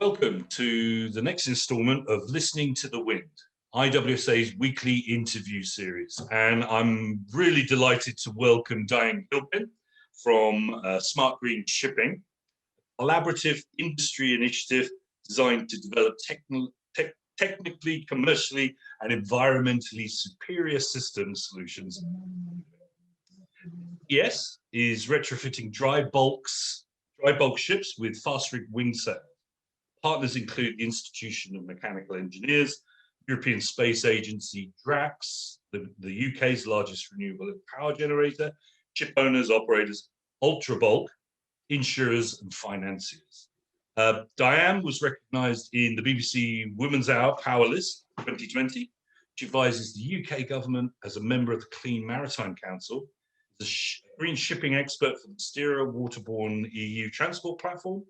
Welcome to the next instalment of Listening to the Wind, IWSA's weekly interview series. And I'm really delighted to welcome Diane Gilpin from Smart Green Shipping, a collaborative industry initiative designed to develop technically, commercially, and environmentally superior system solutions. ES is retrofitting dry bulk ships with fast rig wing sails. Partners include the Institution of Mechanical Engineers, European Space Agency, DRAX, the UK's largest renewable power generator, ship owners, operators, ultra bulk, insurers, and financiers. Diane was recognised in the BBC Women's Hour Power List 2020. She advises the UK government as a member of the Clean Maritime Council, as a green shipping expert for the Steera waterborne EU transport platform,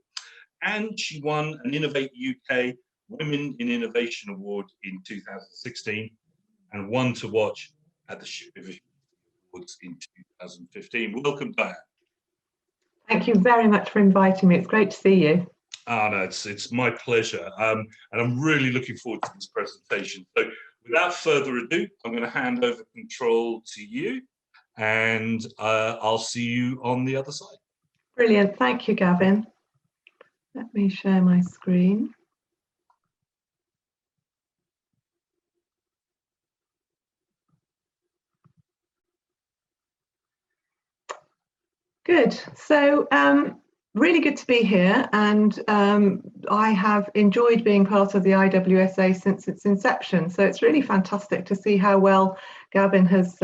and she won an Innovate UK Women in Innovation Award in 2016 and one to watch at the Ship Division Awards in 2015. Welcome, Diane. Thank you very much for inviting me. It's great to see you. Oh, no, it's my pleasure. And I'm really looking forward to this presentation. So without further ado, I'm going to hand over control to you, and I'll see you on the other side. Brilliant. Thank you, Gavin. Let me share my screen. Good. So really good to be here, and I have enjoyed being part of the IWSA since its inception. So it's really fantastic to see how well Gavin has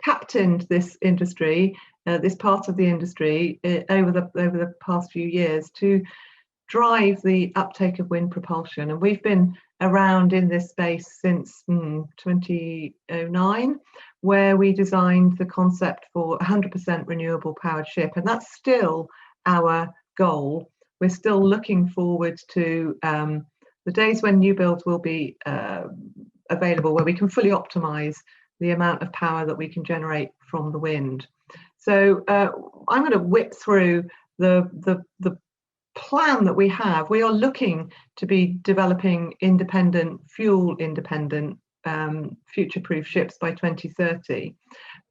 captained this industry, this part of the industry over the past few years to drive the uptake of wind propulsion. And we've been around in this space since 2009, where we designed the concept for 100% renewable powered ship. And that's still our goal. We're still looking forward to the days when new builds will be available, where we can fully optimize the amount of power that we can generate from the wind. So I'm going to whip through the plan that we have. We are looking to be developing fuel independent, future-proof ships by 2030,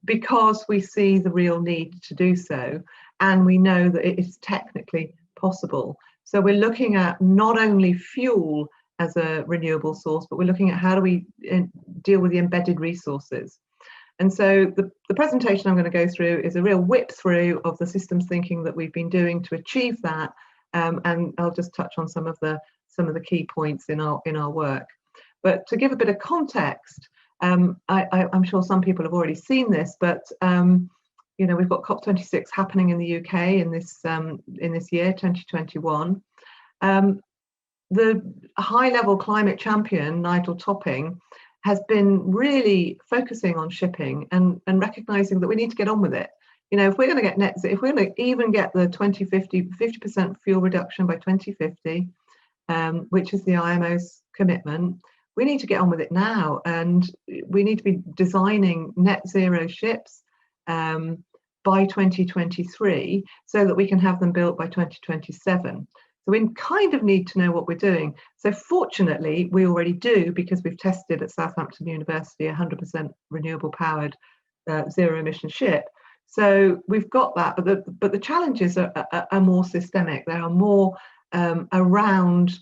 because we see the real need to do so, and we know that it is technically possible. So we're looking at not only fuel as a renewable source, but we're looking at how do we deal with the embedded resources. And so the presentation I'm going to go through is a real whip through of the systems thinking that we've been doing to achieve that. And I'll just touch on some of the key points in our work. But to give a bit of context, I'm sure some people have already seen this, but you know, we've got COP26 happening in the UK in this year, 2021. The high-level climate champion Nigel Topping has been really focusing on shipping and recognising that we need to get on with it. You know, if we're going to get net zero, if we're going to even get the 50% fuel reduction by 2050, which is the IMO's commitment, we need to get on with it now, and we need to be designing net zero ships by 2023 so that we can have them built by 2027. So we kind of need to know what we're doing. So fortunately, we already do, because we've tested at Southampton University 100% renewable powered zero emission ship. So we've got that, but the challenges are more systemic. They are more around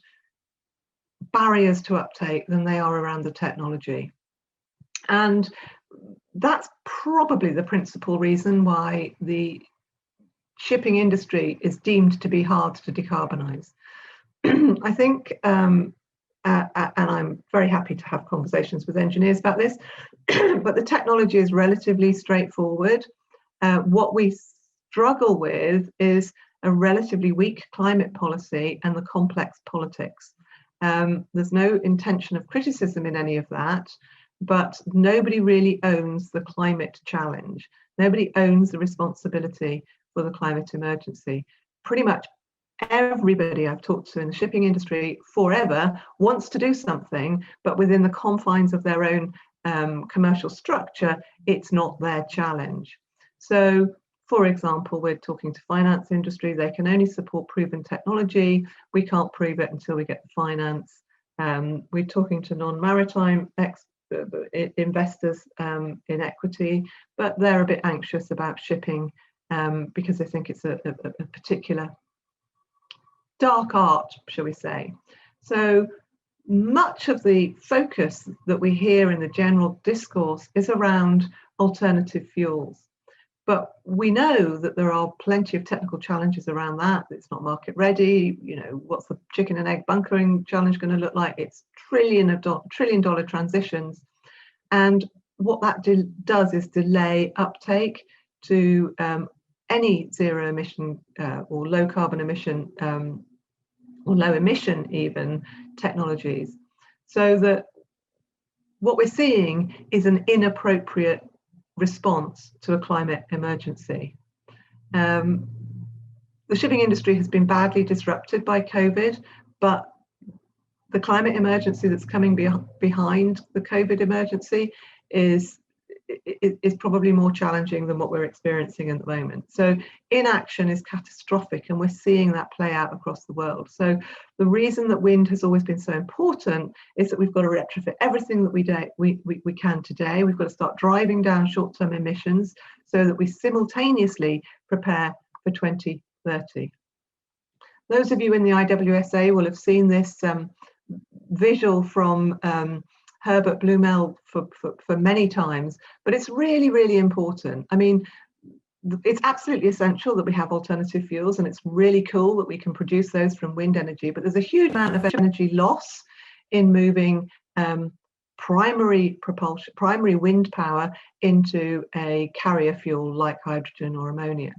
barriers to uptake than they are around the technology. And that's probably the principal reason why the shipping industry is deemed to be hard to decarbonise. I think, and I'm very happy to have conversations with engineers about this, but the technology is relatively straightforward. What we struggle with is a relatively weak climate policy and the complex politics. There's no intention of criticism in any of that, but nobody really owns the climate challenge. Nobody owns the responsibility for the climate emergency. Pretty much everybody I've talked to in the shipping industry forever wants to do something, but within the confines of their own commercial structure, it's not their challenge. So For example, we're talking to finance industry, they can only support proven technology. We can't prove it until we get the finance. We're talking to non-maritime investors in equity, but they're a bit anxious about shipping because they think it's a particular dark art, shall we say. So much of the focus that we hear in the general discourse is around alternative fuels. But we know that there are plenty of technical challenges around that. It's not market ready. You know, what's the chicken and egg bunkering challenge going to look like? It's trillion dollar transitions. And what that does is delay uptake to any zero emission or low carbon emission or low emission even technologies. So that what we're seeing is an inappropriate response to a climate emergency. The shipping industry has been badly disrupted by COVID, but the climate emergency that's coming behind the COVID emergency is probably more challenging than what we're experiencing at the moment. So inaction is catastrophic, and we're seeing that play out across the world. So the reason that wind has always been so important is that we've got to retrofit everything that we can today. We've got to start driving down short-term emissions so that we simultaneously prepare for 2030. Those of you in the IWSA will have seen this visual from Herbert Blumel for many times, but it's really, really important. I mean, it's absolutely essential that we have alternative fuels, and it's really cool that we can produce those from wind energy, but there's a huge amount of energy loss in moving primary propulsion, primary wind power into a carrier fuel like hydrogen or ammonia.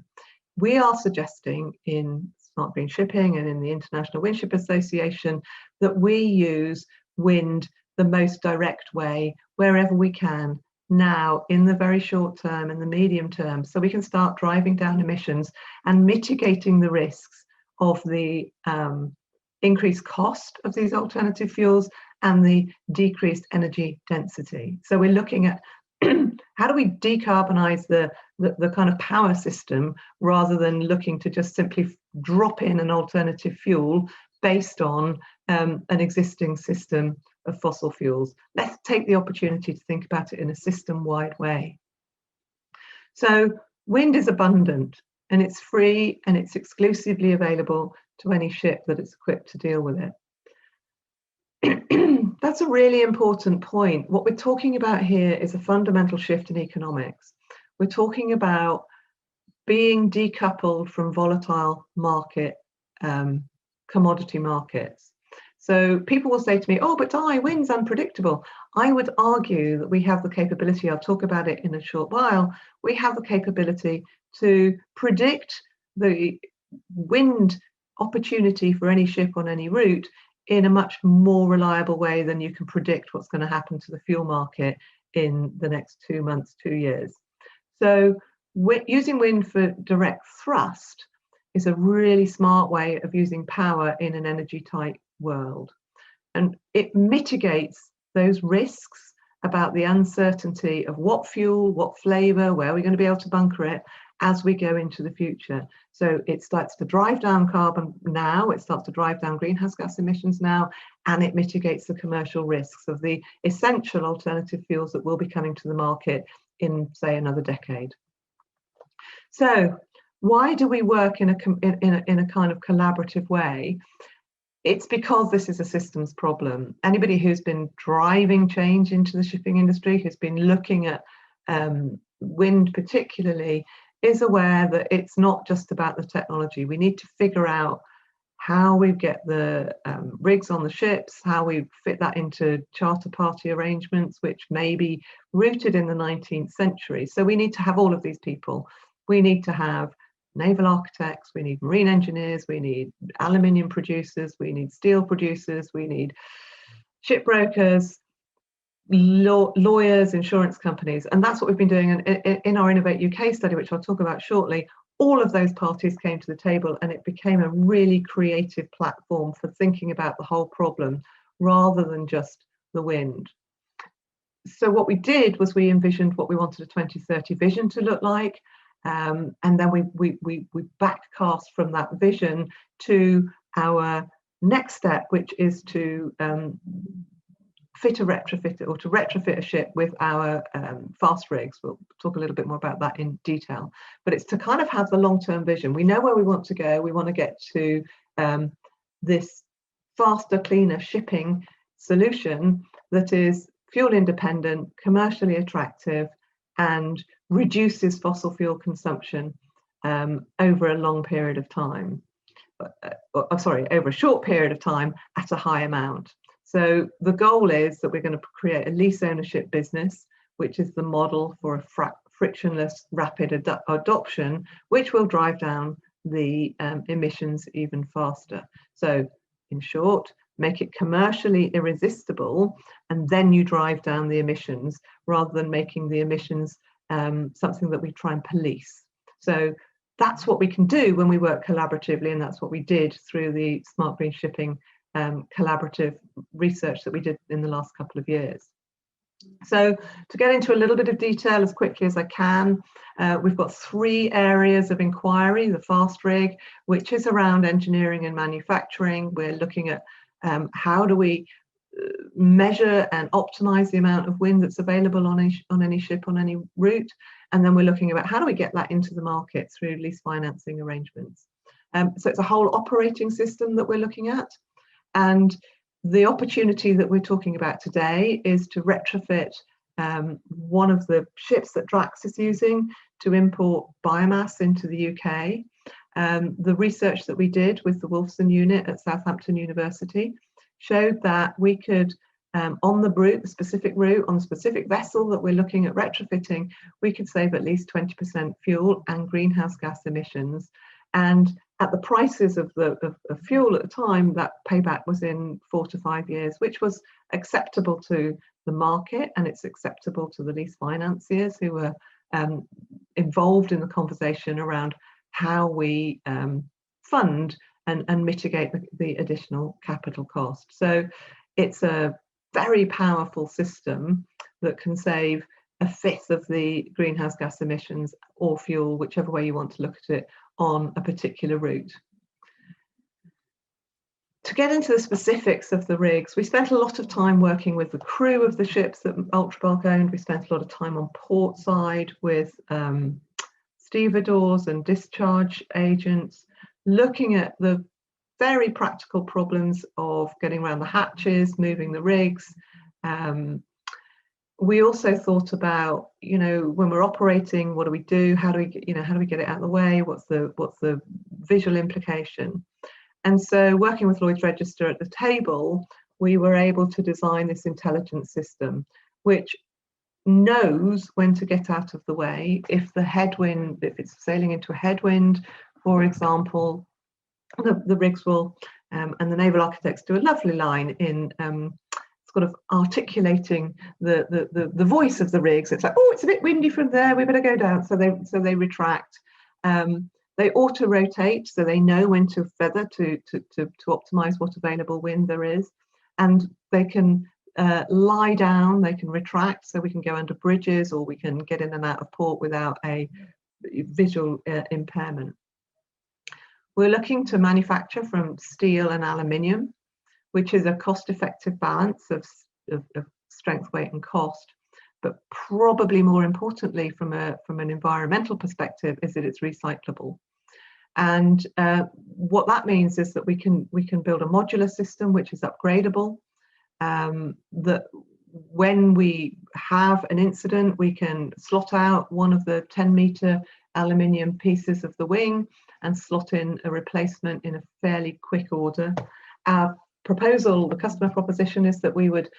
We are suggesting in Smart Green Shipping and in the International Windship Association that we use wind the most direct way wherever we can now, in the very short term and the medium term, so we can start driving down emissions and mitigating the risks of the increased cost of these alternative fuels and the decreased energy density. So we're looking at how do we decarbonize the kind of power system rather than looking to just simply drop in an alternative fuel based on an existing system of fossil fuels. Let's take the opportunity to think about it in a system-wide way. So wind is abundant, and it's free, and it's exclusively available to any ship that is equipped to deal with it. That's a really important point. What we're talking about here is a fundamental shift in economics. We're talking about being decoupled from volatile market, commodity markets. So people will say to me, oh, but Di, wind's unpredictable. I would argue that we have the capability, I'll talk about it in a short while, we have the capability to predict the wind opportunity for any ship on any route in a much more reliable way than you can predict what's going to happen to the fuel market in the next 2 months, 2 years. So using wind for direct thrust is a really smart way of using power in an energy tight world. And it mitigates those risks about the uncertainty of what fuel, what flavour, where we're going to be able to bunker it as we go into the future. So it starts to drive down carbon now, it starts to drive down greenhouse gas emissions now, and it mitigates the commercial risks of the essential alternative fuels that will be coming to the market in, say, another decade. So why do we work in a kind of collaborative way? It's because this is a systems problem. Anybody who's been driving change into the shipping industry, who's been looking at wind particularly, is aware that it's not just about the technology. We need to figure out how we get the rigs on the ships, how we fit that into charter party arrangements, which may be rooted in the 19th century. So we need to have all of these people. We need to have naval architects, we need marine engineers, we need aluminium producers, we need steel producers, we need shipbrokers, lawyers, insurance companies. And that's what we've been doing in our Innovate UK study, which I'll talk about shortly. All of those parties came to the table, and it became a really creative platform for thinking about the whole problem rather than just the wind. So what we did was we envisioned what we wanted a 2030 vision to look like. And then we backcast from that vision to our next step, which is to fit a retrofit, or to retrofit a ship with our fast rigs. We'll talk a little bit more about that in detail, but it's to kind of have the long-term vision. We know where we want to go. We want to get to this faster, cleaner shipping solution that is fuel independent, commercially attractive, and reduces fossil fuel consumption over a long period of time. Over a short period of time at a high amount. So the goal is that we're going to create a lease ownership business, which is the model for a frictionless, rapid adoption, which will drive down the emissions even faster. So in short, make it commercially irresistible, and then you drive down the emissions, rather than making the emissions something that we try and police. So that's what we can do when we work collaboratively, and that's what we did through the Smart Green Shipping collaborative research that we did in the last couple of years. So to get into a little bit of detail as quickly as I can, we've got 3 areas of inquiry. The fast rig, which is around engineering and manufacturing. We're looking at how do we measure and optimize the amount of wind that's available on any ship, on any route. And then we're looking about how do we get that into the market through lease financing arrangements. So it's a whole operating system that we're looking at. And the opportunity that we're talking about today is to retrofit one of the ships that Drax is using to import biomass into the UK. The research that we did with the Wolfson unit at Southampton University showed that we could, on the route, the specific route, on the specific vessel that we're looking at retrofitting, we could save at least 20% fuel and greenhouse gas emissions. And at the prices of fuel at the time, that payback was in 4 to 5 years, which was acceptable to the market, and it's acceptable to the lease financiers who were involved in the conversation around how we fund and mitigate the additional capital cost. So it's a very powerful system that can save 1/5 of the greenhouse gas emissions or fuel, whichever way you want to look at it, on a particular route. To get into the specifics of the rigs, we spent a lot of time working with the crew of the ships that Ultrabulk owned. We spent a lot of time on port side with stevedores and discharge agents, looking at the very practical problems of getting around the hatches, moving the rigs. We also thought about, when we're operating, what do we do? How do we get it out of the way? What's the visual implication? And so, working with Lloyd's Register at the table, we were able to design this intelligent system, which knows when to get out of the way. If it's sailing into a headwind, for example, the rigs will, and the naval architects do a lovely line in sort of articulating the voice of the rigs. It's like, oh, it's a bit windy from there, we better go down. So they retract. They auto rotate, so they know when to feather to optimize what available wind there is, and they can lie down. They can retract, so we can go under bridges, or we can get in and out of port without a visual impairment. We're looking to manufacture from steel and aluminium, which is a cost-effective balance of strength, weight, and cost. But probably more importantly, from an environmental perspective, is that it's recyclable. And what that means is that we can build a modular system which is upgradable. That when we have an incident, we can slot out one of the 10-meter aluminium pieces of the wing and slot in a replacement in a fairly quick order. Our proposal, the customer proposition, is that we would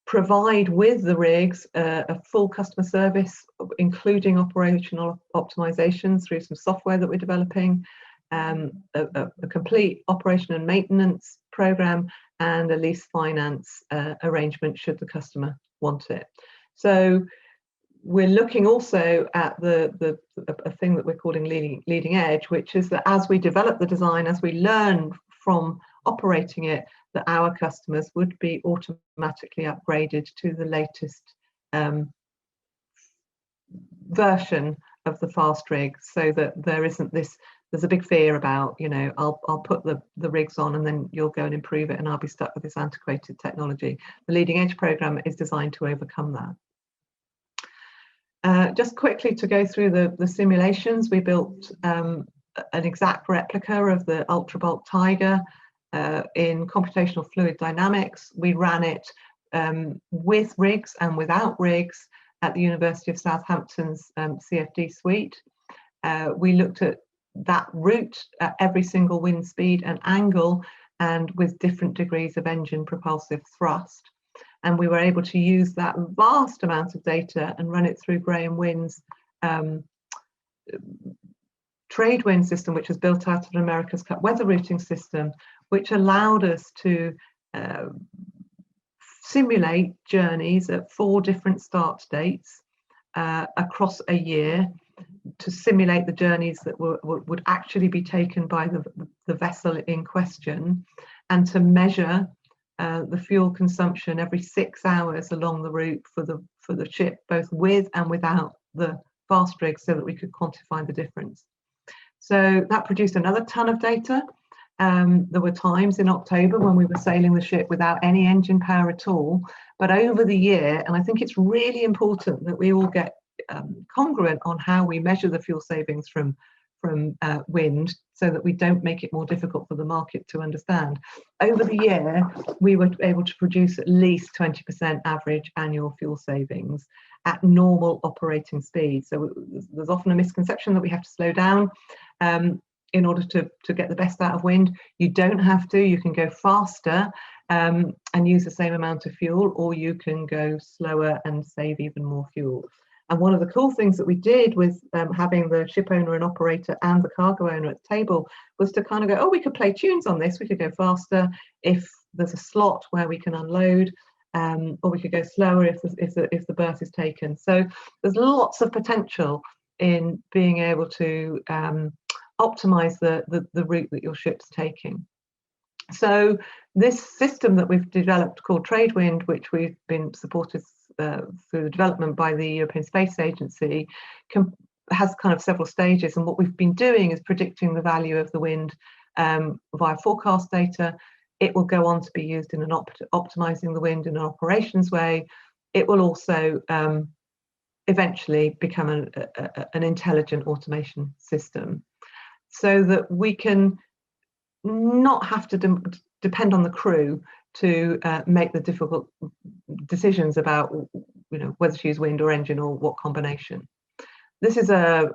provide with the rigs a full customer service, including operational optimization through some software that we're developing, a complete operation and maintenance program, and a lease finance arrangement should the customer want it. So we're looking also at a thing that we're calling leading edge, which is that as we develop the design, as we learn from operating it, that our customers would be automatically upgraded to the latest version of the fast rigs, so that there isn't this, there's a big fear about, you know, I'll put the rigs on and then you'll go and improve it and I'll be stuck with this antiquated technology. The Leading Edge programme is designed to overcome that. Just quickly to go through the simulations, we built an exact replica of the Ultrabulk Tiger in computational fluid dynamics. We ran it with rigs and without rigs at the University of Southampton's CFD suite. We looked at that route at every single wind speed and angle, and with different degrees of engine propulsive thrust. And we were able to use that vast amount of data and run it through Graham Wind's trade wind system, which was built out of an America's Cup weather routing system, which allowed us to simulate journeys at 4 different start dates across a year, to simulate the journeys that would actually be taken by the vessel in question, and to measure the fuel consumption every 6 hours along the route for the ship, both with and without the fast rig, so that we could quantify the difference. So that produced another ton of data. There were times in October when we were sailing the ship without any engine power at all, but over the year, and I think it's really important that we all get congruent on how we measure the fuel savings from wind, so that we don't make it more difficult for the market to understand. Over the year, we were able to produce at least 20% average annual fuel savings at normal operating speed. So there's often a misconception that we have to slow down in order to get the best out of wind. You don't have to. You can go faster and use the same amount of fuel, or you can go slower and save even more fuel. And one of the cool things that we did with having the ship owner and operator and the cargo owner at the table was to kind of go, oh, we could play tunes on this. We could go faster if there's a slot where we can unload, or we could go slower if the berth is taken. So there's lots of potential in being able to optimize the route that your ship's taking. So this system that we've developed called TradeWind, which we've been supported through the development by the European Space Agency, has kind of several stages. And what we've been doing is predicting the value of the wind via forecast data. It will go on to be used in optimizing the wind in an operations way. It will also eventually become an intelligent automation system, so that we can not have to depend on the crew to make the difficult decisions about, you know, whether to use wind or engine or what combination. This is a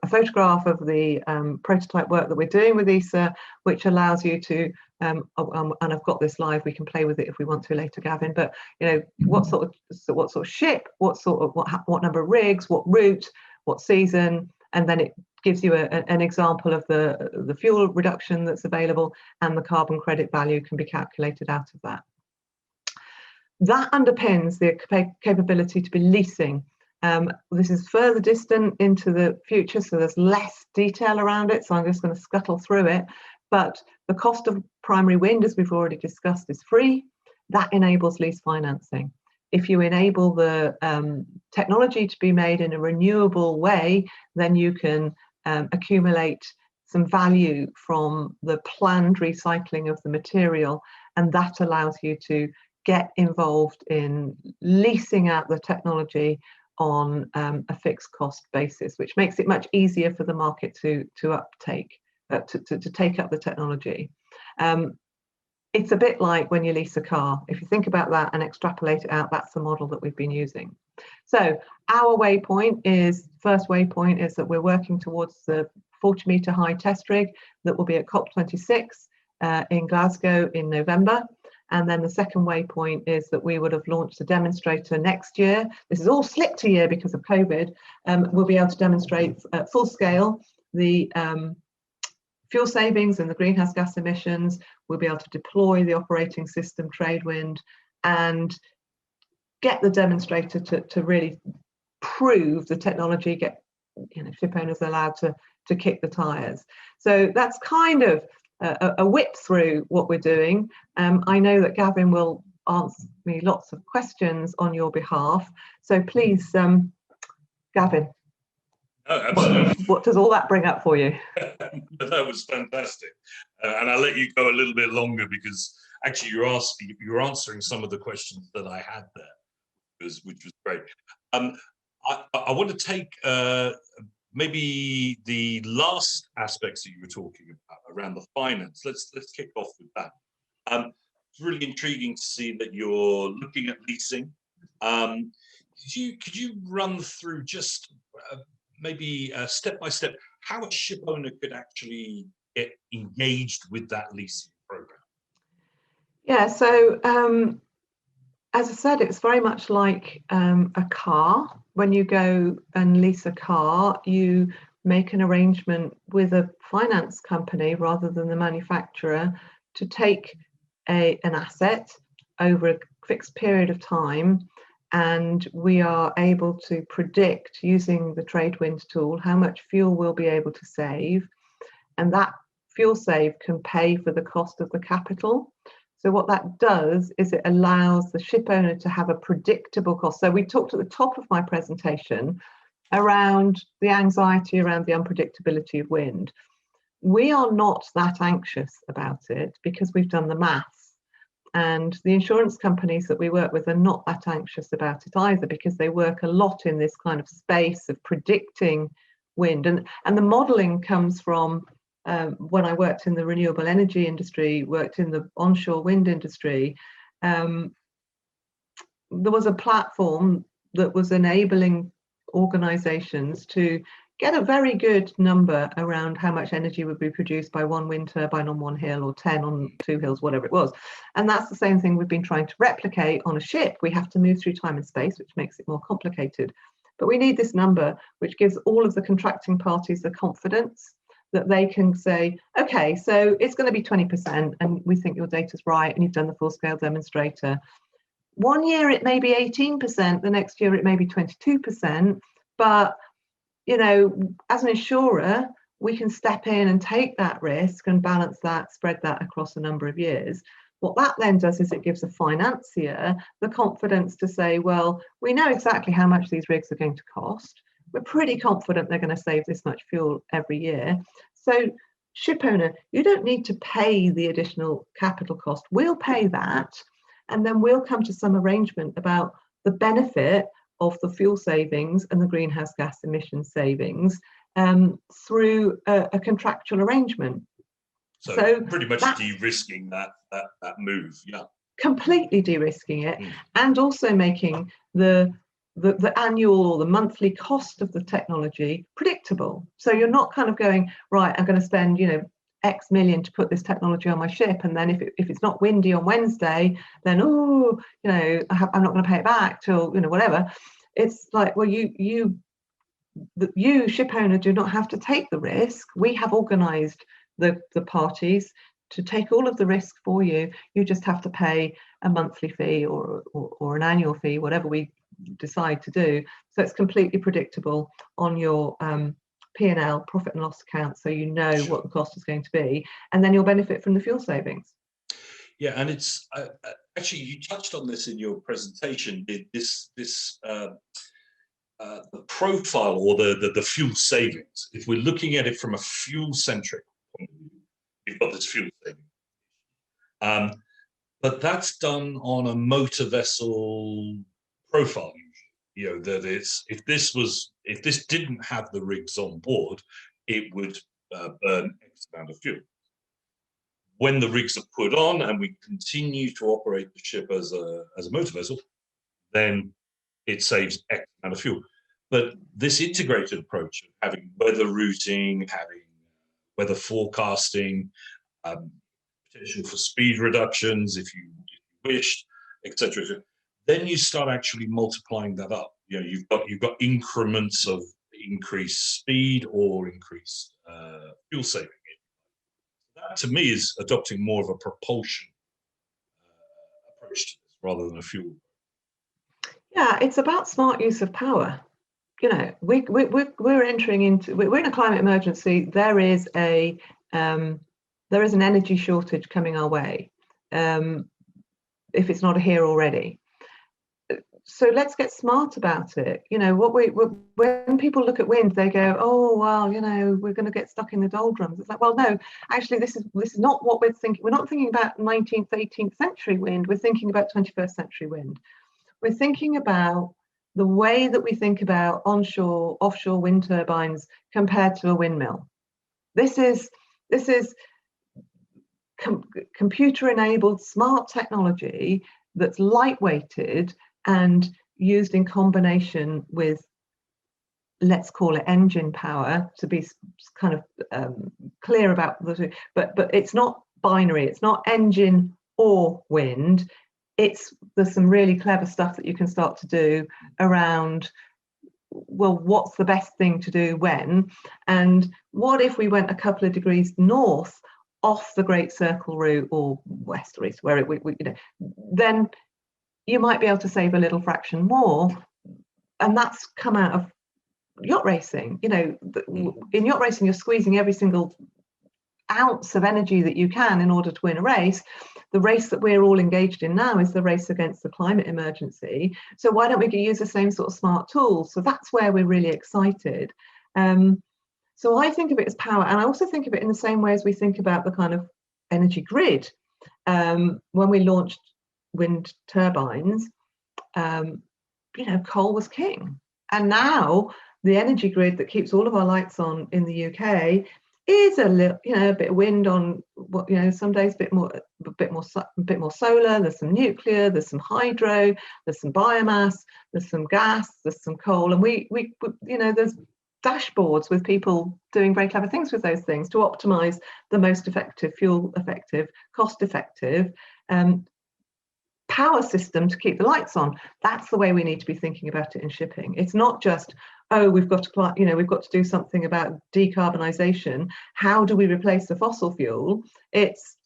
photograph of the prototype work that we're doing with ESA, which allows you to, and I've got this live, we can play with it if we want to later, Gavin, but, you know, what sort of ship, what number of rigs, what route, what season, and then it gives you an example of the fuel reduction that's available, and the carbon credit value can be calculated out of that. That underpins the capability to be leasing. This is further distant into the future, so there's less detail around it, so I'm just going to scuttle through it. But the cost of primary wind, as we've already discussed, is free. That enables lease financing. If you enable the technology to be made in a renewable way, then you can accumulate some value from the planned recycling of the material, and that allows you to get involved in leasing out the technology on a fixed cost basis, which makes it much easier for the market to take up the technology. It's a bit like when you lease a car. If you think about that and extrapolate it out, that's the model that we've been using. So our first waypoint is that we're working towards the 40-metre high test rig that will be at COP26 in Glasgow in November. And then the second waypoint is that we would have launched a demonstrator next year. This is all slipped a year because of COVID. We'll be able to demonstrate at full scale the fuel savings and the greenhouse gas emissions. We'll be able to deploy the operating system TradeWind and get the demonstrator to really prove the technology, get, you know, ship owners allowed to kick the tires. So that's kind of a whip through what we're doing. I know that Gavin will answer me lots of questions on your behalf. So please, Gavin. Oh, absolutely. What does all that bring up for you? That was fantastic, and I'll let you go a little bit longer because actually you're answering some of the questions that I had there, which was great. I want to take maybe the last aspects that you were talking about around the finance. Let's kick off with that. It's really intriguing to see that you're looking at leasing. Could you run through just maybe step by step how a ship owner could actually get engaged with that leasing program? Yeah, so as I said, it's very much like a car. When you go and lease a car, you make an arrangement with a finance company rather than the manufacturer to take an asset over a fixed period of time, and we are able to predict using the TradeWind tool how much fuel we'll be able to save, and that fuel save can pay for the cost of the capital. So what that does is it allows the ship owner to have a predictable cost. So we talked at the top of my presentation around the anxiety around the unpredictability of wind. We are not that anxious about it because we've done the maths, and the insurance companies that we work with are not that anxious about it either because they work a lot in this kind of space of predicting wind, and the modelling comes from when I worked in the renewable energy industry, worked in the onshore wind industry. There was a platform that was enabling organisations to get a very good number around how much energy would be produced by one wind turbine on one hill or 10 on 2 hills, whatever it was. And that's the same thing we've been trying to replicate on a ship. We have to move through time and space, which makes it more complicated. But we need this number, which gives all of the contracting parties the confidence that they can say, okay, so it's going to be 20%, and we think your data's right, and you've done the full-scale demonstrator. 1 year it may be 18%, the next year it may be 22%, but you know, as an insurer, we can step in and take that risk and balance that, spread that across a number of years. What that then does is it gives a financier the confidence to say, well, we know exactly how much these rigs are going to cost. We're pretty confident they're going to save this much fuel every year. So ship owner, you don't need to pay the additional capital cost. We'll pay that, and then we'll come to some arrangement about the benefit of the fuel savings and the greenhouse gas emission savings through a contractual arrangement. So pretty much de-risking that move, yeah. Completely de-risking it, and also making the annual or the monthly cost of the technology predictable. So you're not kind of going, right, I'm going to spend, you know, X million to put this technology on my ship, and then if it's not windy on Wednesday, then oh, you know, I'm not going to pay it back till, you know, whatever. It's like, well, you ship owner do not have to take the risk. We have organised the parties to take all of the risk for you. You just have to pay a monthly fee or an annual fee, whatever we decide to do. So it's completely predictable on your P&L, profit and loss account, so you know what the cost is going to be, and then you'll benefit from the fuel savings. Yeah, and it's actually, you touched on this in your presentation. The profile or the fuel savings. If we're looking at it from a fuel centric point of view, you've got this fuel saving, but that's done on a motor vessel profile. You know, that it's if this didn't have the rigs on board, it would burn X amount of fuel. When the rigs are put on and we continue to operate the ship as a motor vessel, then it saves X amount of fuel. But this integrated approach of having weather routing, having weather forecasting, potential for speed reductions if you wished, etc., then you start actually multiplying that up. You know, you've got increments of increased speed or increased fuel saving. That to me is adopting more of a propulsion approach to this rather than a fuel. Yeah, it's about smart use of power. You know, we're entering into, we're in a climate emergency. There is an energy shortage coming our way, if it's not here already. so let's get smart about it. You know, when people look at wind, they go, oh well, you know, we're going to get stuck in the doldrums. It's like, well, no, actually, this is not what we're thinking. We're not thinking about 19th, 18th century wind. We're thinking about 21st century wind. We're thinking about the way that we think about onshore, offshore wind turbines compared to a windmill. This is computer-enabled smart technology that's lightweighted and used in combination with, let's call it engine power, to be kind of clear about the, but it's not binary. It's not engine or wind. There's some really clever stuff that you can start to do around, well, what's the best thing to do when, and what if we went a couple of degrees north off the Great Circle route, or west or east, where you know, then you might be able to save a little fraction more. And that's come out of yacht racing. You know, in yacht racing, you're squeezing every single ounce of energy that you can in order to win a race. The race that we're all engaged in now is the race against the climate emergency. So why don't we use the same sort of smart tools? So that's where we're really excited. So I think of it as power, and I also think of it in the same way as we think about the kind of energy grid. When we launched wind turbines, you know, coal was king, and now the energy grid that keeps all of our lights on in the UK is a little, you know, a bit of wind on, you know, some days a bit more solar. There's some nuclear, there's some hydro, there's some biomass, there's some gas, there's some coal, and we you know, there's dashboards with people doing very clever things with those things to optimize the most effective, fuel effective, cost effective power system to keep the lights on. That's the way we need to be thinking about it in shipping. It's not just, oh, we've got to, you know, we've got to do something about decarbonisation. How do we replace the fossil fuel? It's,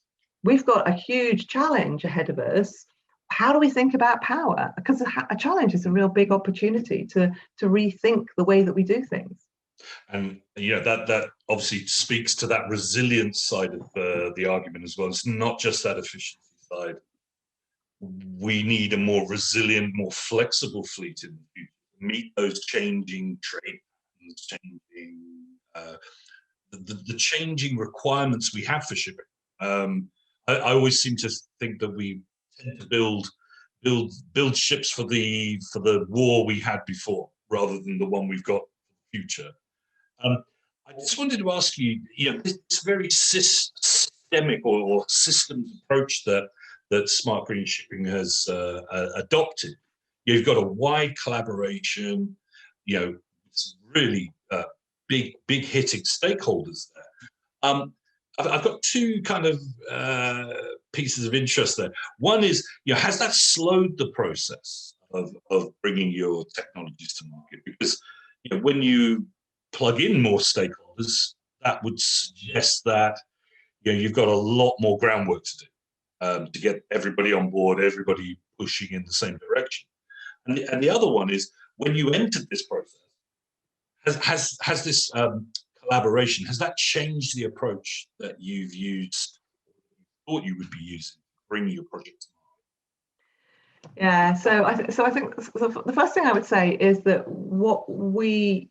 we've got a huge challenge ahead of us. How do we think about power? Because a challenge is a real big opportunity to rethink the way that we do things. And you know, that obviously speaks to that resilience side of the argument as well. It's not just that efficiency side. We need a more resilient, more flexible fleet in the future to meet those changing trade patterns, changing the changing requirements we have for shipping. I always seem to think that we tend to build ships for the war we had before, rather than the one we've got for the future. I just wanted to ask you, you know, this very systemic or systems approach that Smart Green Shipping has adopted. You've got a wide collaboration, you know, it's really big hitting stakeholders there. I've got two kind of pieces of interest there. One is, you know, has that slowed the process of bringing your technologies to market? Because, you know, when you plug in more stakeholders, that would suggest that, you know, you've got a lot more groundwork to do to get everybody on board, everybody pushing in the same direction. And the other one is, when you entered this process, has this collaboration, has that changed the approach that you've used, or thought you would be using to bring your project to market? Yeah, so I think the first thing I would say is that what we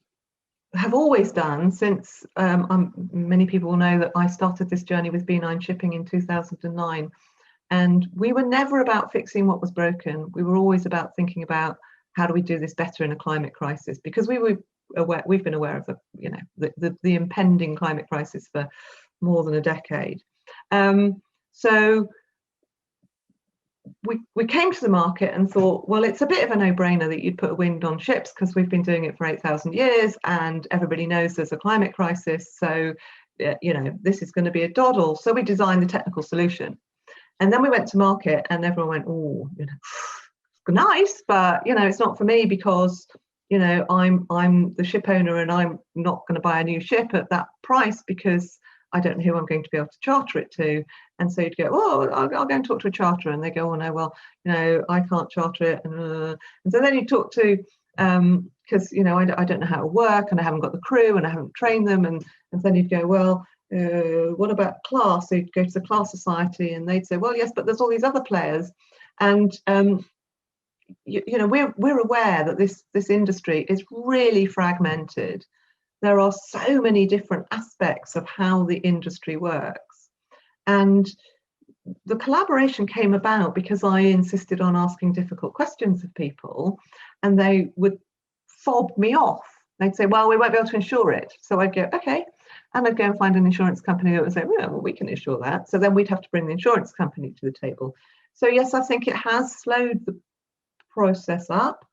have always done since, many people will know that I started this journey with B9 Shipping in 2009, and we were never about fixing what was broken. We were always about thinking about how do we do this better in a climate crisis, because we've been aware of the impending climate crisis for more than a decade. So we came to the market and thought, well, it's a bit of a no-brainer that you'd put wind on ships, because we've been doing it for 8,000 years and everybody knows there's a climate crisis. So, you know, this is going to be a doddle. So we designed the technical solution. And then we went to market and everyone went, oh, you know, nice, but, you know, it's not for me, because, you know, I'm the ship owner and I'm not going to buy a new ship at that price because I don't know who I'm going to be able to charter it to. And so you'd go, oh, I'll go and talk to a charterer. And they go, oh no, well, you know, I can't charter it. And so then you talk to, because, you know, I don't know how to work and I haven't got the crew and I haven't trained them. And then you'd go, well, what about class? So you'd go to the class society and they'd say, well, yes, but there's all these other players. And you know, we're aware that this industry is really fragmented. There are so many different aspects of how the industry works, and the collaboration came about because I insisted on asking difficult questions of people, and they would fob me off. They'd say, well, we won't be able to insure it. So I'd go, okay. And I'd go and find an insurance company that would say, well, we can insure that. So then we'd have to bring the insurance company to the table. So yes, I think it has slowed the process up.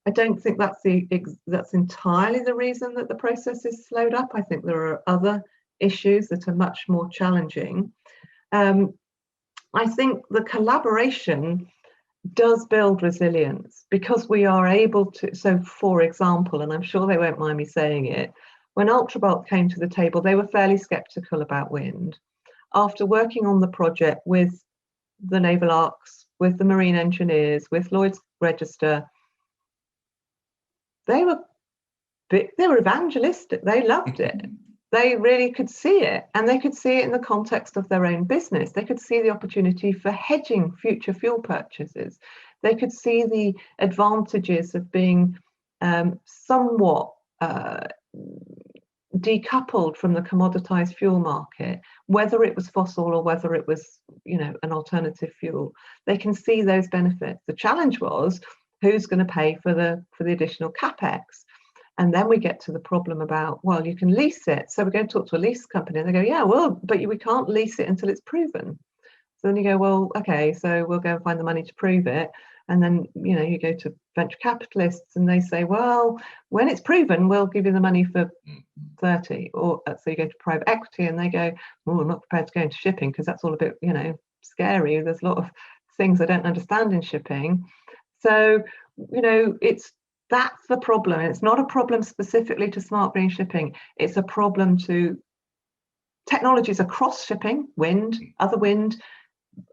I don't think that's entirely the reason that the process is slowed up. I think there are other issues that are much more challenging. I think the collaboration does build resilience because we are able to. So, for example, and I'm sure they won't mind me saying it, when Ultrabulk came to the table, they were fairly sceptical about wind. After working on the project with the Naval Arcs, with the Marine Engineers, with Lloyd's Register, they were evangelistic. They loved it. They really could see it, and they could see it in the context of their own business. They could see the opportunity for hedging future fuel purchases. They could see the advantages of being somewhat decoupled from the commoditized fuel market, whether it was fossil or whether it was, you know, an alternative fuel. They can see those benefits. The challenge was, who's going to pay for the additional capex? And then we get to the problem about, well, you can lease it. So we're going to talk to a lease company, and they go, yeah, well, but we can't lease it until it's proven. So then you go, well, okay, so we'll go and find the money to prove it. And then, you know, you go to venture capitalists and they say, well, when it's proven, we'll give you the money for 30. Or so you go to private equity and they go, well, I'm not prepared to go into shipping because that's all a bit, you know, scary. There's a lot of things I don't understand in shipping. So, you know, that's the problem. It's not a problem specifically to smart green shipping. It's a problem to technologies across shipping, wind,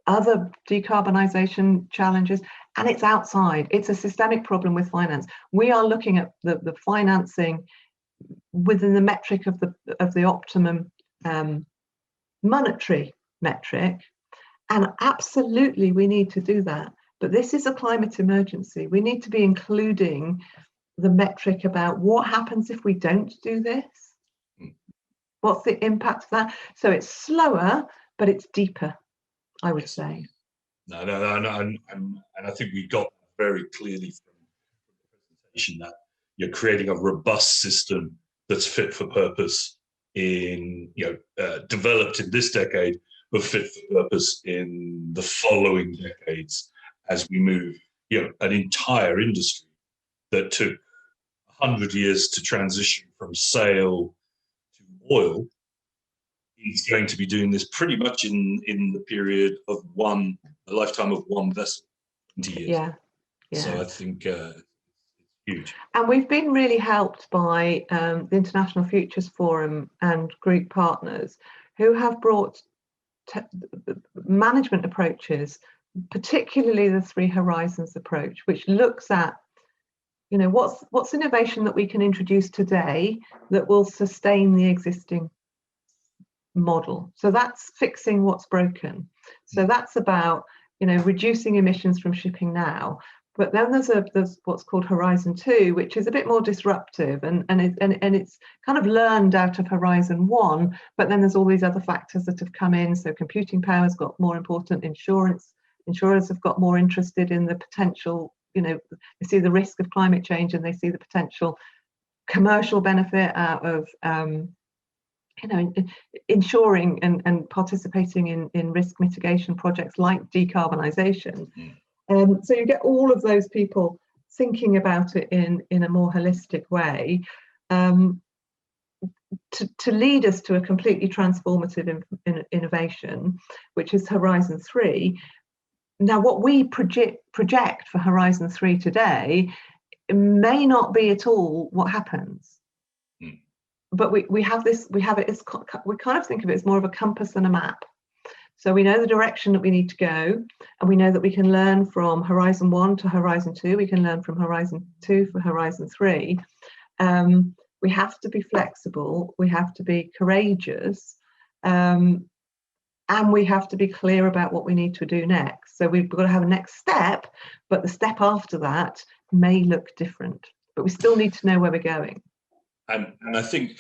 other decarbonisation challenges, and it's outside. It's a systemic problem with finance. We are looking at the financing within the metric of the optimum monetary metric, and absolutely we need to do that. But this is a climate emergency. We need to be including the metric about what happens if we don't do this. What's the impact of that? So it's slower, but it's deeper, I would say. No, and I think we got very clearly from the presentation that you're creating a robust system that's fit for purpose in, you know, developed in this decade, but fit for purpose in the following decades as we move, you know, an entire industry that took 100 years to transition from sail to oil is going to be doing this pretty much in the period of a lifetime of one vessel, 20 years. Yeah. So I think it's huge. And we've been really helped by the International Futures Forum and Greek partners who have brought management approaches, particularly the Three Horizons approach, which looks at, you know, what's innovation that we can introduce today that will sustain the existing model. So that's fixing what's broken. So that's about, you know, reducing emissions from shipping now. But then there's what's called Horizon 2, which is a bit more disruptive, and it's kind of learned out of Horizon 1. But then there's all these other factors that have come in. So computing power's got more important. Insurers have got more interested in the potential. You know, they see the risk of climate change and they see the potential commercial benefit out of you know, insuring and participating in risk mitigation projects like decarbonisation. So you get all of those people thinking about it in a more holistic way to lead us to a completely transformative innovation, which is Horizon 3. Now, what we project for Horizon 3 today may not be at all what happens. But we kind of think of it as more of a compass than a map. So we know the direction that we need to go, and we know that we can learn from Horizon 1 to Horizon 2. We can learn from Horizon 2 for Horizon 3. We have to be flexible. We have to be courageous. and we have to be clear about what we need to do next. So we've got to have a next step, but the step after that may look different, but we still need to know where we're going. And I think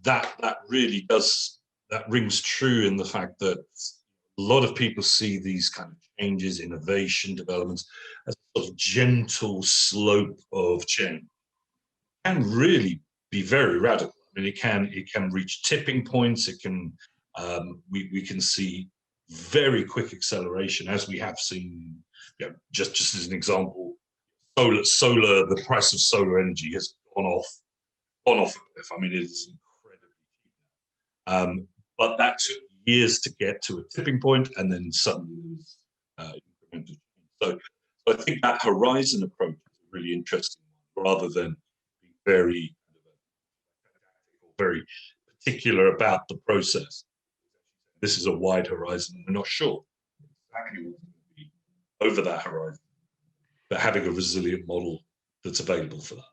that really does, that rings true in the fact that a lot of people see these kind of changes, innovation, developments as a sort of gentle slope of change. It can really be very radical. I mean, it can reach tipping points. It can we can see very quick acceleration, as we have seen. You know, just as an example, solar. The price of solar energy has gone off a cliff. I mean, it is incredibly cheap. But that took years to get to a tipping point, and then suddenly incremental. So I think that horizon approach is a really interesting one, rather than being very particular about the process. This is a wide horizon. We're not sure exactly what's going to be over that horizon, but having a resilient model that's available for that.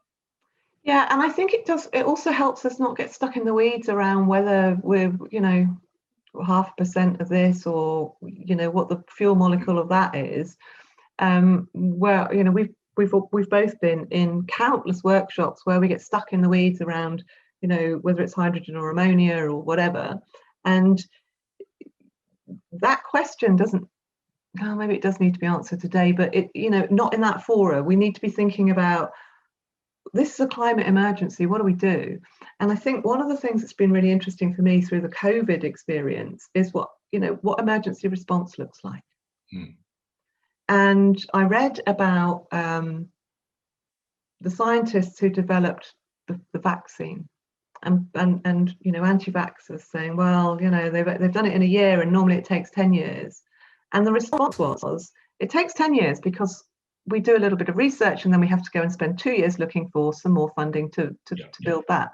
Yeah, and I think it does. It also helps us not get stuck in the weeds around whether we're, 0.5% of this, or what the fuel molecule of that is. Where we've both been in countless workshops where we get stuck in the weeds around whether it's hydrogen or ammonia or whatever, and that question doesn't. Oh, maybe it does need to be answered today, but not in that fora. We need to be thinking about, this is a climate emergency, what do we do? And I think one of the things that's been really interesting for me through the COVID experience is what emergency response looks like. And I read about the scientists who developed the vaccine, and anti-vaxxers saying, well, they've done it in a year, and normally it takes 10 years. And the response was, it takes 10 years because we do a little bit of research, and then we have to go and spend 2 years looking for some more funding to build that.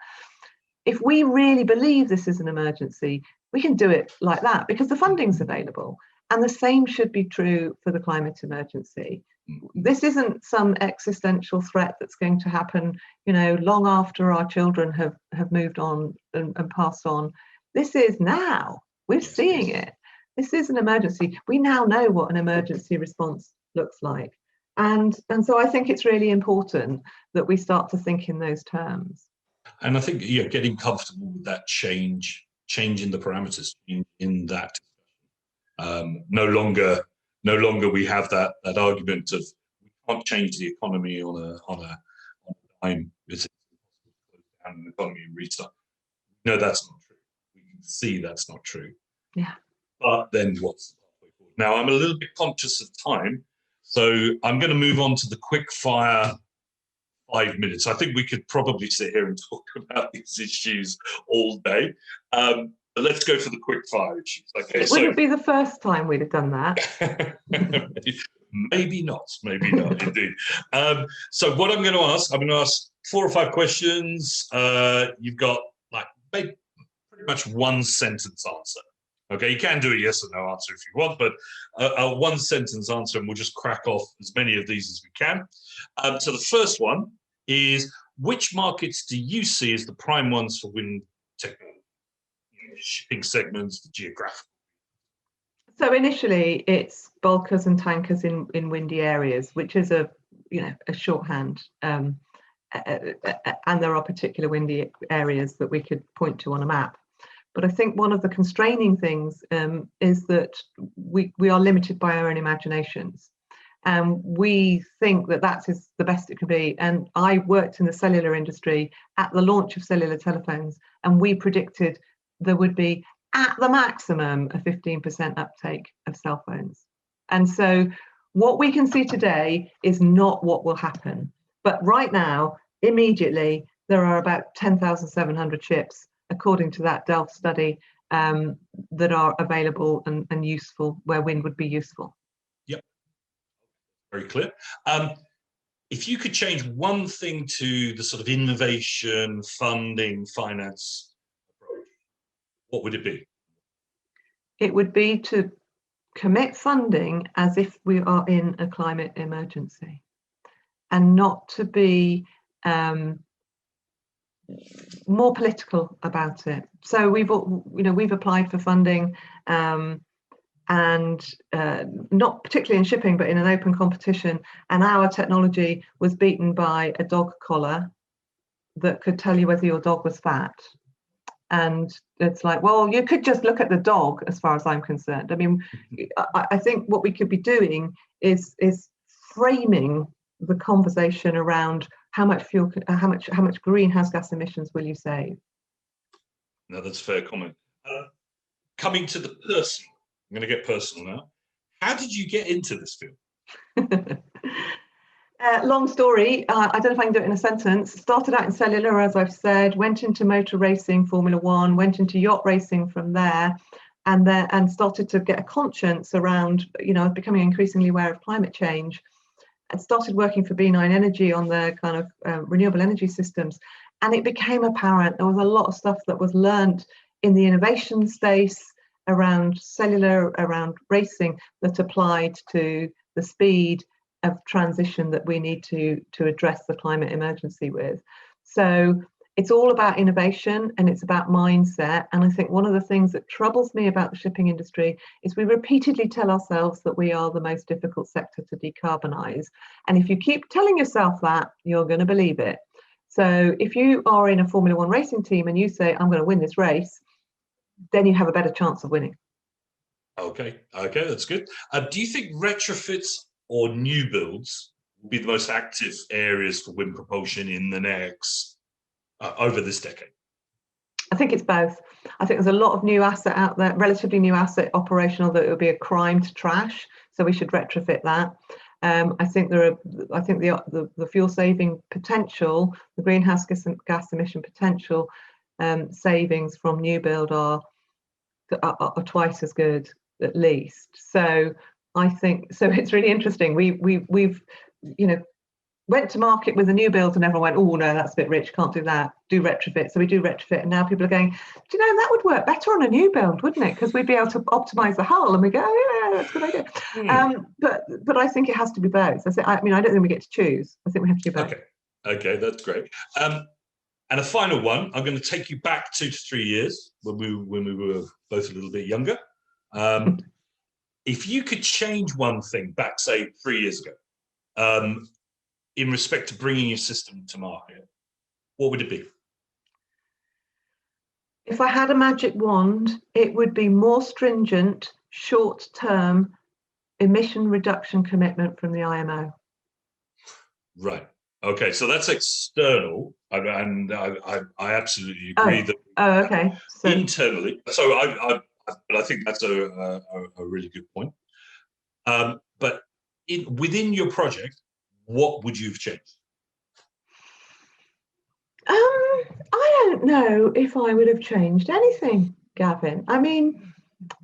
If we really believe this is an emergency, we can do it like that because the funding's available. And the same should be true for the climate emergency. This isn't some existential threat that's going to happen, long after our children have moved on and passed on. This is now. We're seeing it. This is an emergency. We now know what an emergency response looks like. And so I think it's really important that we start to think in those terms. And I think getting comfortable with that change in the parameters in that. No longer we have that argument of we can't change the economy on a dime. It's impossible to close down an economy and restart. No, that's not true. We can see that's not true. Yeah. But then what's the pathway forward? Now, I'm a little bit conscious of time, so I'm going to move on to the quick fire 5 minutes. I think we could probably sit here and talk about these issues all day. But let's go for the quick fire issues. Okay, it wouldn't be the first time we'd have done that. Maybe not, indeed. So what I'm going to ask 4 or 5 questions. You've got pretty much one sentence answer. Okay, you can do a yes or no answer if you want, but a one sentence answer, and we'll just crack off as many of these as we can. So the first one is, which markets do you see as the prime ones for wind technology? Shipping segments, the geographical. So initially it's bulkers and tankers in windy areas, which is a shorthand, and there are particular windy areas that we could point to on a map. But I think one of the constraining things is that we are limited by our own imaginations, and we think that is the best it can be. And I worked in the cellular industry at the launch of cellular telephones, and we predicted there would be at the maximum a 15% uptake of cell phones. And so what we can see today is not what will happen. But right now, immediately, there are about 10,700 ships, according to that Delft study, that are available and useful, where wind would be useful. Yep, very clear. If you could change one thing to the sort of innovation, funding, finance approach, what would it be? It would be to commit funding as if we are in a climate emergency, and not to be more political about it, so we've applied for funding, and not particularly in shipping, but in an open competition, and our technology was beaten by a dog collar that could tell you whether your dog was fat. And it's like, well, you could just look at the dog, as far as I'm concerned. I mean, I think what we could be doing is framing the conversation around how much fuel, how much greenhouse gas emissions will you save? No, that's a fair comment. Coming to the personal, I'm going to get personal now. How did you get into this field? Long story. I don't know if I can do it in a sentence. Started out in cellular, as I've said, went into motor racing, Formula One, went into yacht racing from there, and started to get a conscience around, becoming increasingly aware of climate change. And started working for B9 Energy on the kind of renewable energy systems. And it became apparent there was a lot of stuff that was learned in the innovation space around cellular, around racing, that applied to the speed of transition that we need to address the climate emergency with. So it's all about innovation and it's about mindset. And I think one of the things that troubles me about the shipping industry is we repeatedly tell ourselves that we are the most difficult sector to decarbonize. And if you keep telling yourself that, you're going to believe it. So if you are in a Formula One racing team and you say, I'm going to win this race, then you have a better chance of winning. Okay, that's good. Do you think retrofits or new builds will be the most active areas for wind propulsion in the next, over this decade? I think it's both. I think there's a lot of new asset out there, relatively new asset operational, that it would be a crime to trash. So we should retrofit that. I think the fuel saving potential, the greenhouse gas emission potential savings from new build are twice as good, at least. So I think it's really interesting. We've went to market with a new build and everyone went, oh no, that's a bit rich, can't do that, do retrofit. So we do retrofit, and now people are going, do you know, that would work better on a new build, wouldn't it? Because we'd be able to optimize the hull. And we go, oh, yeah, that's a good idea. But I think it has to be both. I don't think we get to choose. I think we have to do both. Okay, that's great. And a final one, I'm going to take you back 2 to 3 years when we were both a little bit younger. If you could change one thing back, say 3 years ago, in respect to bringing your system to market, what would it be? If I had a magic wand, it would be more stringent, short-term emission reduction commitment from the IMO. Right. Okay. So that's external, and I absolutely agree that. Oh, okay. So internally, so I think that's a really good point. But within your project, what would you have changed? I don't know if I would have changed anything, Gavin. I mean,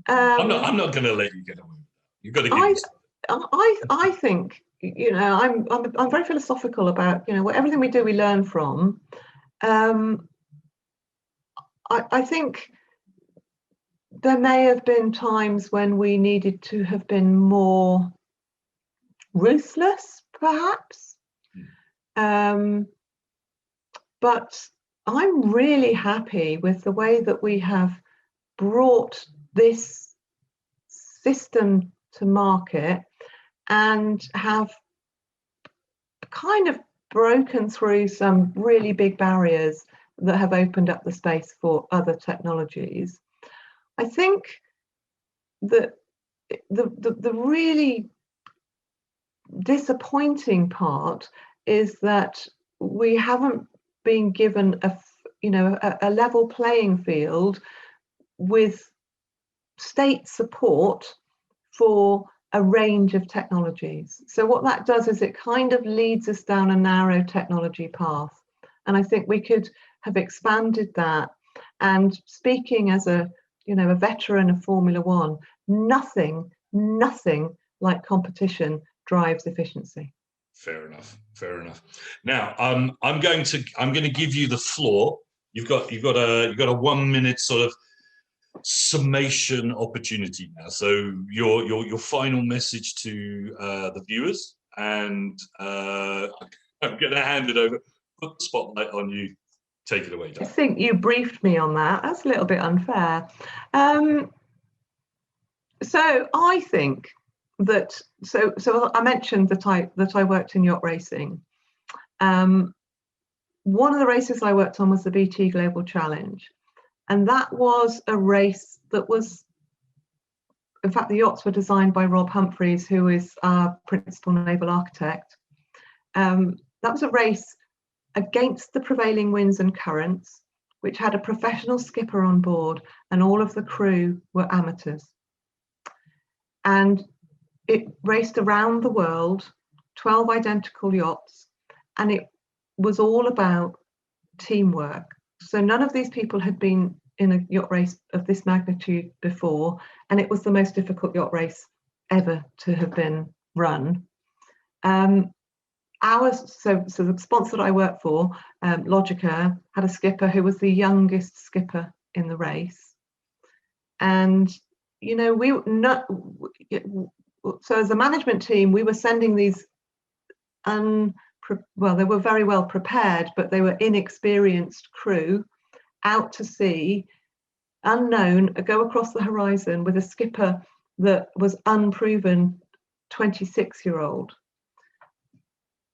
I'm not going to let you get away with that. You've got to give me something. I think, I'm very philosophical about, everything we do, we learn from. I think there may have been times when we needed to have been more ruthless, perhaps. But I'm really happy with the way that we have brought this system to market and have kind of broken through some really big barriers that have opened up the space for other technologies. I think that the really disappointing part is that we haven't been given a level playing field with state support for a range of technologies. So what that does is it kind of leads us down a narrow technology path. And I think we could have expanded that. And speaking as a veteran of Formula One, nothing like competition drives efficiency. Fair enough. Now, I'm going to give you the floor. You've got a 1 minute sort of summation opportunity now. So your final message to the viewers, and I'm going to hand it over. Put the spotlight on you. Take it away, Diane. I think you briefed me on that. That's a little bit unfair. So I think that so I mentioned that I worked in yacht racing. One of the races I worked on was the BT Global Challenge, and that was a race that was, in fact, the yachts were designed by Rob Humphreys, who is our principal naval architect. That was a race against the prevailing winds and currents, which had a professional skipper on board, and all of the crew were amateurs. And it raced around the world, 12 identical yachts, and it was all about teamwork. So none of these people had been in a yacht race of this magnitude before, and it was the most difficult yacht race ever to have been run. So the sponsor that I worked for, Logica, had a skipper who was the youngest skipper in the race. And, you know, so as a management team, we were sending these they were very well prepared, but they were inexperienced crew out to sea, unknown, go across the horizon with a skipper that was unproven 26-year-old.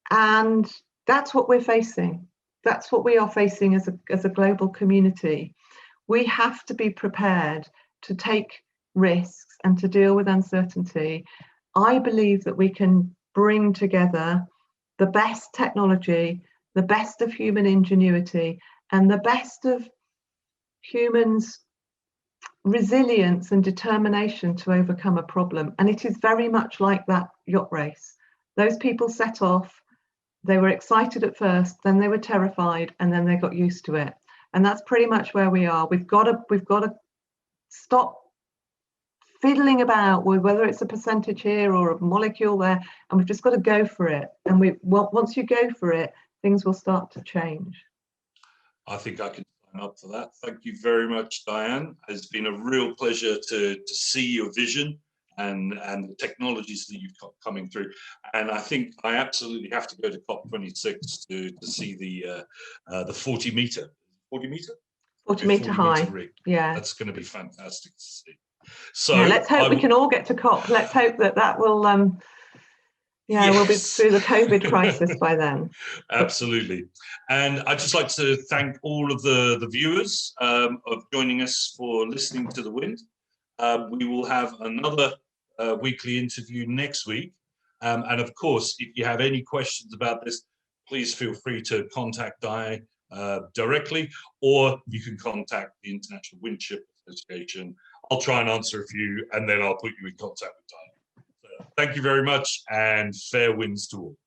And that's what we're facing. That's what we are facing as a global community. We have to be prepared to take risks and to deal with uncertainty. I believe that we can bring together the best technology, the best of human ingenuity, and the best of humans' resilience and determination to overcome a problem. And it is very much like that yacht race. Those people set off, they were excited at first, then they were terrified, and then they got used to it. And that's pretty much where we are. We've got to stop fiddling about with whether it's a percentage here or a molecule there, and we've just got to go for it. And once you go for it, things will start to change. I think I can sign up for that. Thank you very much, Diane. It's been a real pleasure to see your vision and the technologies that you've got coming through. And I think I absolutely have to go to COP26 to see the 40 meter high rig. Yeah, that's going to be fantastic to see. So yeah, let's hope we can all get to COP. Let's hope that will we'll be through the COVID crisis by then. Absolutely. And I'd just like to thank all of the viewers of joining us for listening to The Wind. We will have another weekly interview next week. And of course, if you have any questions about this, please feel free to contact Di directly, or you can contact the International Windship Association. I'll try and answer a few, and then I'll put you in contact with Di. So, thank you very much, and fair winds to all.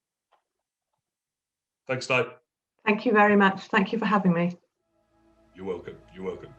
Thanks, Di. Thank you very much. Thank you for having me. You're welcome. You're welcome.